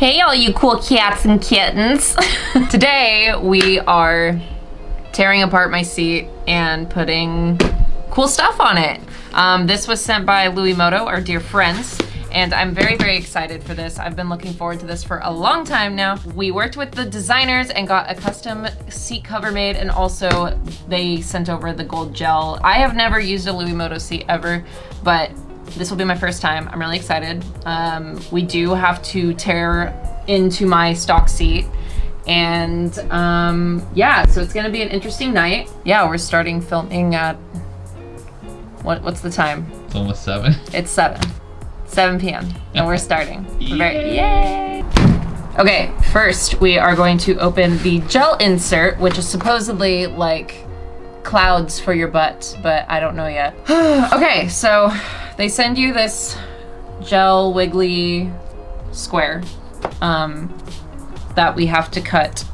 Hey all you cool cats and kittens. Today we are tearing apart my seat and putting cool stuff on it. This was sent by Louis Moto, our dear friends, and I'm very, very excited for this. I've been looking forward to this for a long time now. We worked with the designers and got a custom seat cover made, and also they sent over the gold gel. I have never used a Louis Moto seat ever, but this will be my first time. I'm really excited. We do have to tear into my stock seat, and yeah, so it's gonna be an interesting night. Yeah, we're starting filming at, what's the time? It's almost 7. It's 7 p.m. and we're starting. Yay! Okay, first we are going to open the gel insert, which is supposedly like clouds for your butt, but I don't know yet. Okay, so they send you this gel wiggly square that we have to cut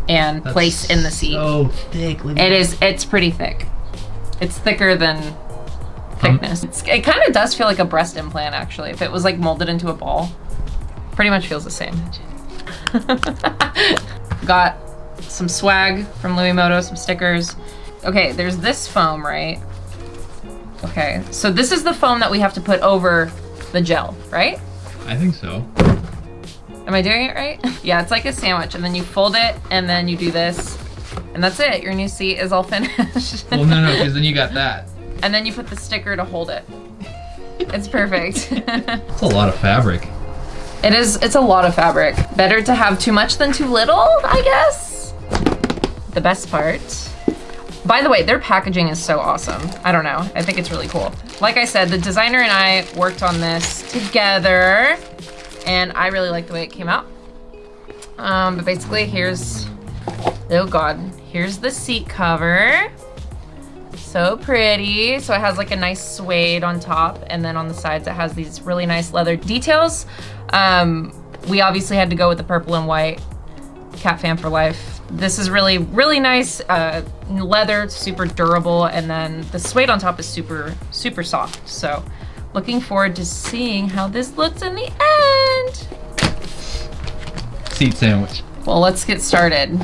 and place in the seat. So thick. It's pretty thick. It's thicker than thickness. It kind of does feel like a breast implant, actually. If it was like molded into a ball, pretty much feels the same. Got some swag from Louis Moto, some stickers. Okay, there's this foam, right? Okay, so this is the foam that we have to put over the gel, right? I think so. Am I doing it right? Yeah, it's like a sandwich, and then you fold it, and then you do this, and that's it. Your new seat is all finished. Well, no, because then you got that. And then you put the sticker to hold it. It's perfect. It's a lot of fabric. It is, it's a lot of fabric. Better to have too much than too little, I guess. The best part. By the way, their packaging is so awesome. I don't know, I think it's really cool. Like I said, the designer and I worked on this together, and I really like the way it came out. But basically here's, oh God, here's the seat cover. So pretty. So it has like a nice suede on top, and then on the sides it has these really nice leather details. We obviously had to go with the purple and white, katfam for life. This is really, really nice leather, super durable, and then the suede on top is super, super soft. So looking forward to seeing how this looks in the end. Seat sandwich. Well, let's get started.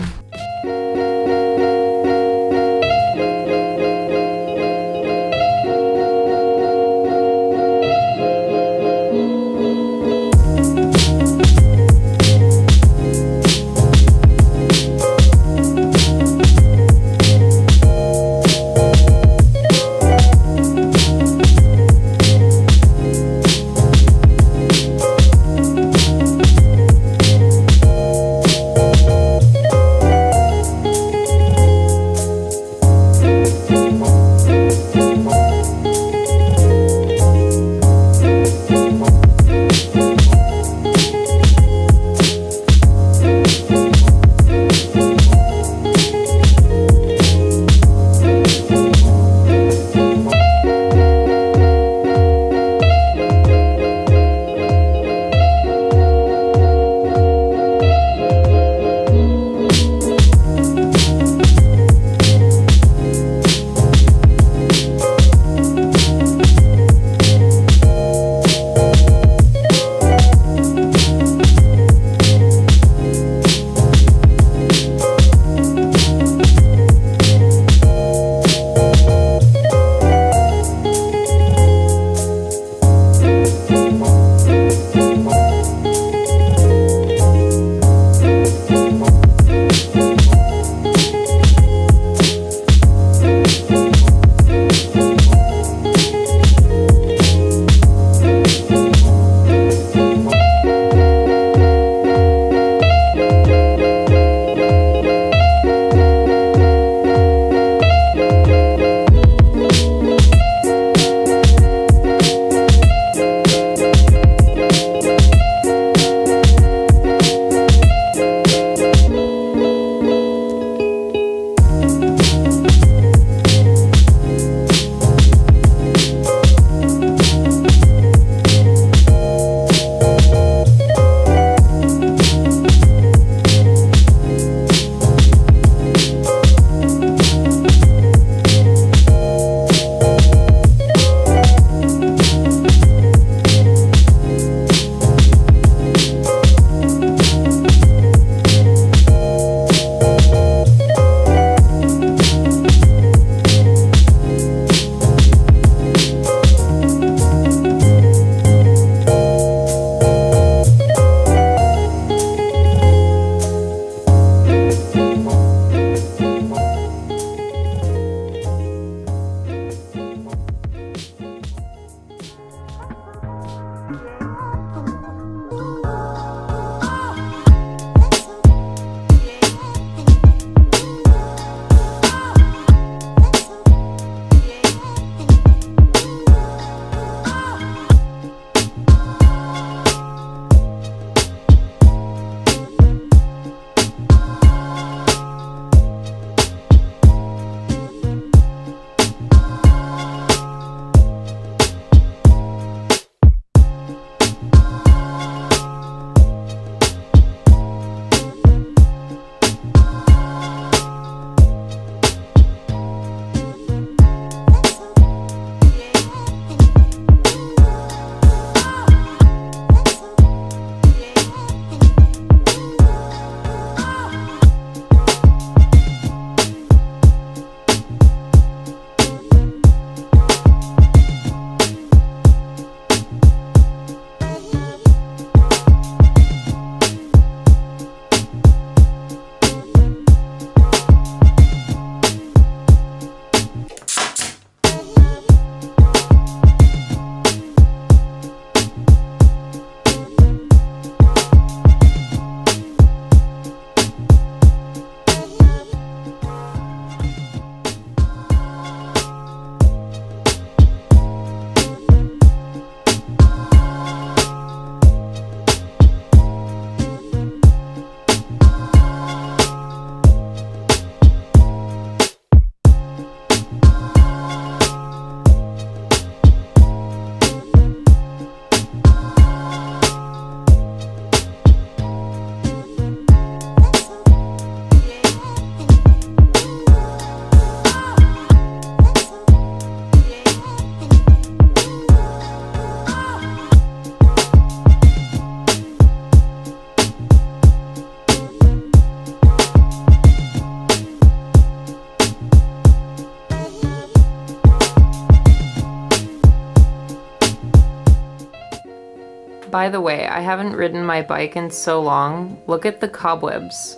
By the way, I haven't ridden my bike in so long. Look at the cobwebs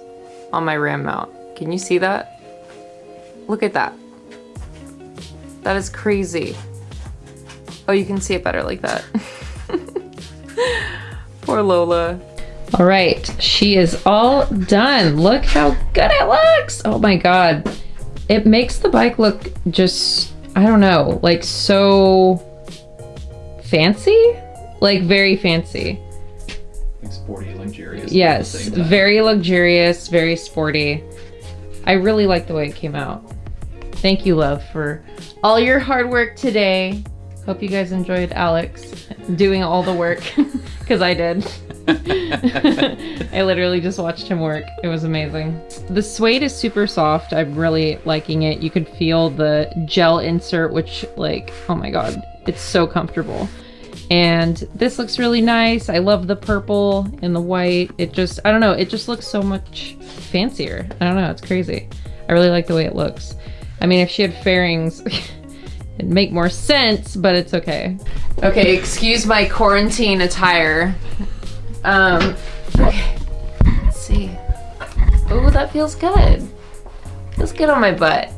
on my ram mount. Can you see that? Look at that. That is crazy. Oh, you can see it better like that. Poor Lola. All right, she is all done. Look how good it looks. Oh my God. It makes the bike look just, I don't know, like so fancy? Like very fancy. Like sporty, luxurious. Yes, very luxurious, very sporty. I really like the way it came out. Thank you, love, for all your hard work today. Hope you guys enjoyed Alex doing all the work, because I did. I literally just watched him work. It was amazing. The suede is super soft. I'm really liking it. You could feel the gel insert, which, like, oh my God, it's so comfortable. And this looks really nice. I love the purple and the white. It just, I don't know, it just looks so much fancier. I don't know, it's crazy. I really like the way it looks. I mean, if she had fairings, it'd make more sense, but it's okay. Okay, excuse my quarantine attire. Okay, let's see. Oh, that feels good. Feels good on my butt.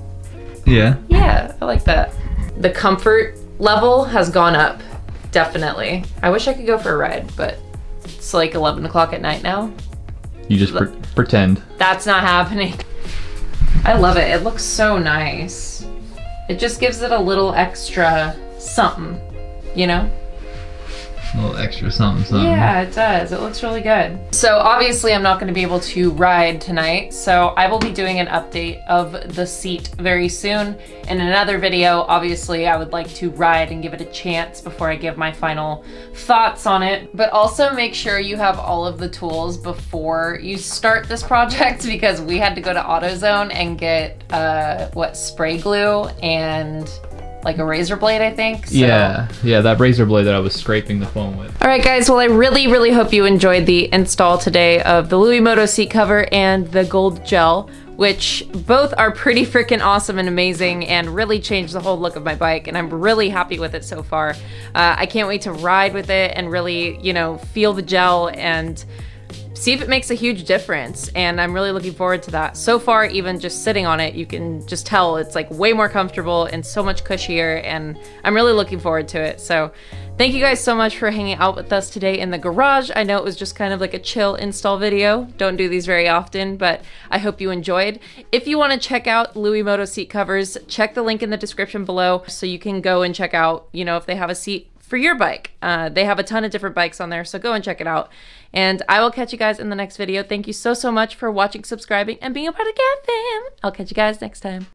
Yeah. Yeah, I like that. The comfort level has gone up, definitely. I wish I could go for a ride, but it's like 11 o'clock at night now. You just pretend. That's not happening. I love it. It looks so nice. It just gives it a little extra something, you know? A little extra something. Yeah, it does. It looks really good. So obviously I'm not going to be able to ride tonight, so I will be doing an update of the seat very soon. In another video, obviously I would like to ride and give it a chance before I give my final thoughts on it. But also make sure you have all of the tools before you start this project, because we had to go to AutoZone and get spray glue and like a razor blade, I think. So. Yeah, that razor blade that I was scraping the foam with. All right, guys, well, I really hope you enjoyed the install today of the Louis Moto seat cover and the gold gel, which both are pretty freaking awesome and amazing and really changed the whole look of my bike, and I'm really happy with it so far. I can't wait to ride with it and really, you know, feel the gel and see if it makes a huge difference, and I'm really looking forward to that. So far, even just sitting on it, you can just tell it's like way more comfortable and so much cushier, and I'm really looking forward to it. So thank you guys so much for hanging out with us today in the garage. I know it was just kind of like a chill install video. Don't do these very often, but I hope you enjoyed. If you want to check out Louis Moto seat covers, check the link in the description below so you can go and check out, you know, if they have a seat for your bike. They have a ton of different bikes on there, so go and check it out. And I will catch you guys in the next video. Thank you so much for watching, subscribing, and being a part of katfam. I'll catch you guys next time.